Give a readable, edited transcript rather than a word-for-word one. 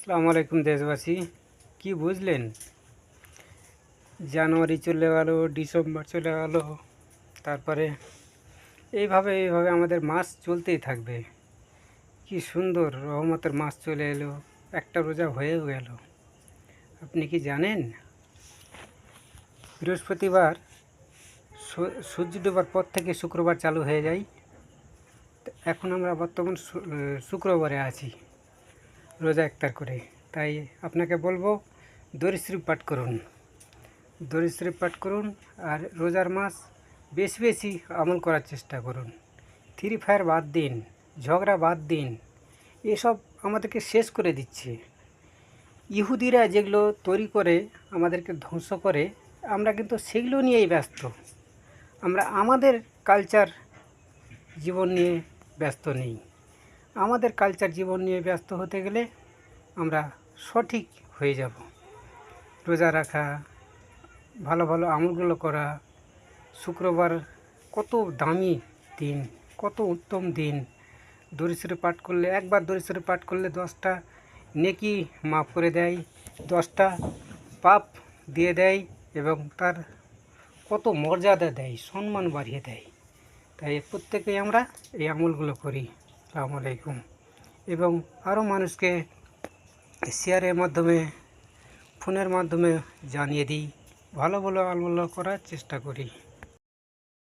আসসালামু আলাইকুম দেশবাসী। কি বুঝলেন? জানুয়ারি চলে গেল, ডিসেম্বর চলে গেল, তারপরে এইভাবে আমাদের মাস চলতেই থাকবে। কি সুন্দর রহমতের মাস চলে এলো, একটা রোজা হয়েও গেল। আপনি কি জানেন বৃহস্পতিবার সূর্য ডোবার পর থেকে শুক্রবার চালু হয়ে যায়? এখন আমরা বর্তমান শুক্রবারে আছি, রোজা ইফতার করে। তাই আপনাকে বলবো দরুদ শরীফ পাঠ করুন, দরুদ শরীফ পাঠ করুন। আর রোজার মাস বেশি বেশি আমল করার চেষ্টা করুন। ফ্রি ফায়ার বাদ দিন, ঝগড়া বাদ দিন, এসব আমাদেরকে শেষ করে দিচ্ছে। ইহুদিরা যেগুলো তৈরি করে আমাদেরকে ধ্বংস করে, আমরা কিন্তু সেগুলো নিয়েই ব্যস্ত। আমরা আমাদের কালচার জীবন নিয়ে ব্যস্ত নেই। আমাদের কালচার জীবন নিয়ে ব্যস্ত হতে গেলে আমরা সঠিক হয়ে যাব। রোজা রাখা, ভালো ভালো আমলগুলো করা। শুক্রবার কত দামি দিন, কত উত্তম দিন। দরুদ শরীফ পাঠ করলে, একবার দরুদ শরীফ পাঠ করলে 10টা নেকি মাফ করে দেয়, 10টা পাপ দিয়ে দেয়, এবং তার কত মর্যাদা দেয়, সম্মান বাড়িয়ে দেয়। তাই প্রত্যেকেই আমরা এই আমলগুলো করি। আসসালামু আলাইকুম। এবং আরও মানুষকে শেয়ারের মাধ্যমে, ফোনের মাধ্যমে জানিয়ে দিই, ভালো ভালো আমল করার চেষ্টা করি।